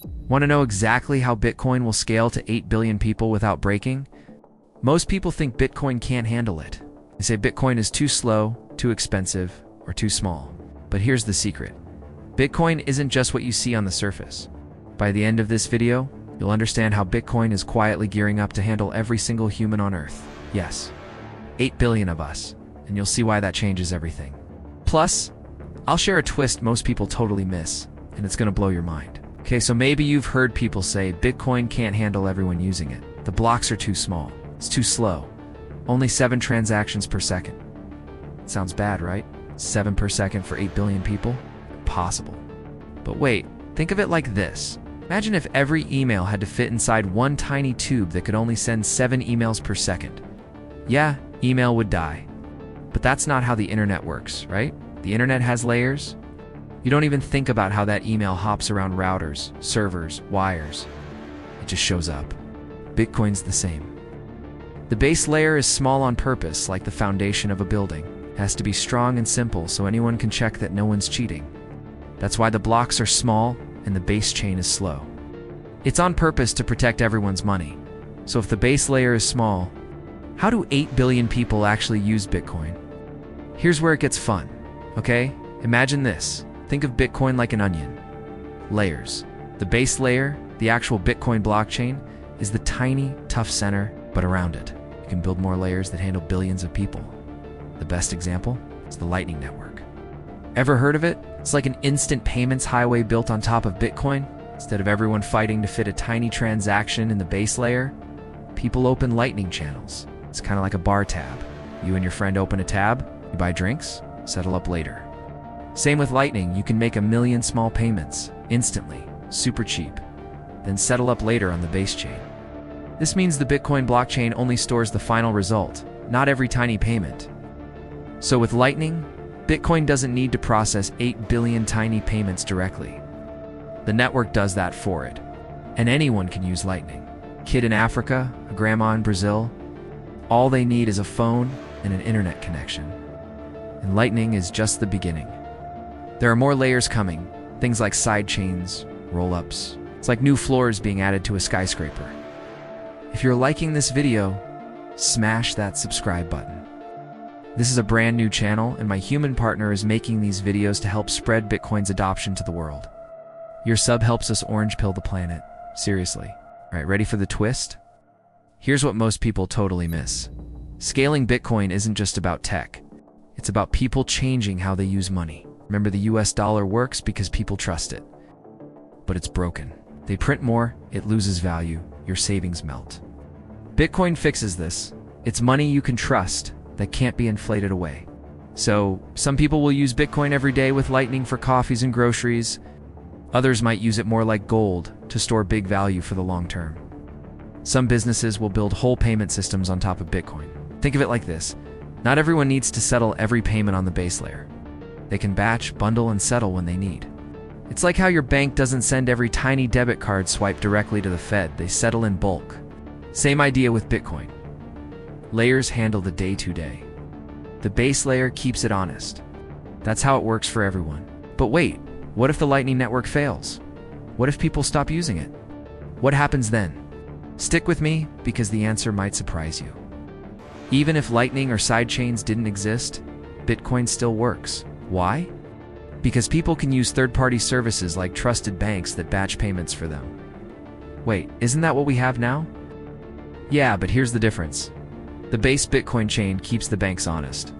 Want to know exactly how Bitcoin will scale to 8 billion people without breaking? Most people think Bitcoin can't handle it. They say Bitcoin is too slow, too expensive, or too small. But here's the secret. Bitcoin isn't just what you see on the surface. By the end of this video, you'll understand how Bitcoin is quietly gearing up to handle every single human on Earth. Yes, 8 billion of us, and you'll see why that changes everything. Plus, I'll share a twist most people totally miss, and it's gonna blow your mind. Okay, so maybe you've heard people say Bitcoin can't handle everyone using it. The blocks are too small. It's too slow. Only 7 transactions per second. Sounds bad, right? 7 per second for 8 billion people? Impossible. But wait, think of it like this. Imagine if every email had to fit inside one tiny tube that could only send 7 emails per second. Yeah, email would die. But that's not how the internet works, right? The internet has layers. You don't even think about how that email hops around routers, servers, wires. It just shows up. Bitcoin's the same. The base layer is small on purpose, like the foundation of a building. It has to be strong and simple so anyone can check that no one's cheating. That's why the blocks are small and the base chain is slow. It's on purpose to protect everyone's money. So if the base layer is small, how do 8 billion people actually use Bitcoin? Here's where it gets fun, okay? Imagine this. Think of Bitcoin like an onion. Layers. The base layer, the actual Bitcoin blockchain, is the tiny, tough center, but around it, you can build more layers that handle billions of people. The best example is the Lightning Network. Ever heard of it? It's like an instant payments highway built on top of Bitcoin. Instead of everyone fighting to fit a tiny transaction in the base layer, people open Lightning channels. It's kind of like a bar tab. You and your friend open a tab, you buy drinks, settle up later. Same with Lightning, you can make 1 million small payments, instantly, super cheap, then settle up later on the base chain. This means the Bitcoin blockchain only stores the final result, not every tiny payment. So with Lightning, Bitcoin doesn't need to process 8 billion tiny payments directly. The network does that for it. And anyone can use Lightning. Kid in Africa, a grandma in Brazil, all they need is a phone and an internet connection. And Lightning is just the beginning. There are more layers coming, things like side chains, roll-ups. It's like new floors being added to a skyscraper. If you're liking this video, smash that subscribe button. This is a brand new channel, and my human partner is making these videos to help spread Bitcoin's adoption to the world. Your sub helps us orange pill the planet. Seriously. All right, ready for the twist? Here's what most people totally miss. Scaling Bitcoin isn't just about tech. It's about people changing how they use money. Remember, the US dollar works because people trust it. But it's broken. They print more, it loses value, your savings melt. Bitcoin fixes this. It's money you can trust that can't be inflated away. So, some people will use Bitcoin every day with Lightning for coffees and groceries. Others might use it more like gold to store big value for the long term. Some businesses will build whole payment systems on top of Bitcoin. Think of it like this. Not everyone needs to settle every payment on the base layer. They can batch, bundle, and settle when they need. It's like how your bank doesn't send every tiny debit card swipe directly to the Fed, they settle in bulk. Same idea with Bitcoin. Layers handle the day-to-day. The base layer keeps it honest. That's how it works for everyone. But wait, what if the Lightning Network fails? What if people stop using it? What happens then? Stick with me, because the answer might surprise you. Even if Lightning or sidechains didn't exist, Bitcoin still works. Why? Because people can use third-party services like trusted banks that batch payments for them. Wait, isn't that what we have now? Yeah, but here's the difference. The base Bitcoin chain keeps the banks honest.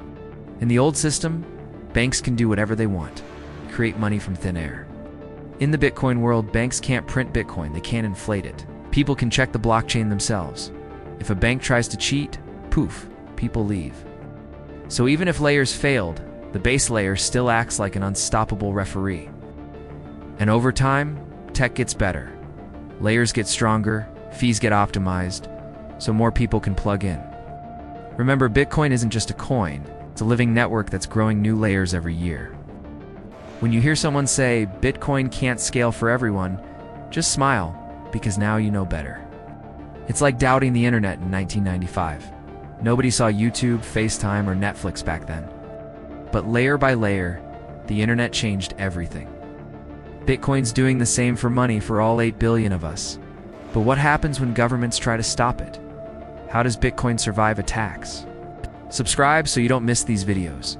In the old system, banks can do whatever they want, create money from thin air. In the Bitcoin world, banks can't print Bitcoin, they can't inflate it. People can check the blockchain themselves. If a bank tries to cheat, poof, people leave. So even if layers failed, the base layer still acts like an unstoppable referee. And over time, tech gets better. Layers get stronger, fees get optimized, so more people can plug in. Remember, Bitcoin isn't just a coin, it's a living network that's growing new layers every year. When you hear someone say, Bitcoin can't scale for everyone, just smile, because now you know better. It's like doubting the internet in 1995. Nobody saw YouTube, FaceTime, or Netflix back then. But layer by layer, the internet changed everything. Bitcoin's doing the same for money for all 8 billion of us. But what happens when governments try to stop it? How does Bitcoin survive attacks? Subscribe so you don't miss these videos.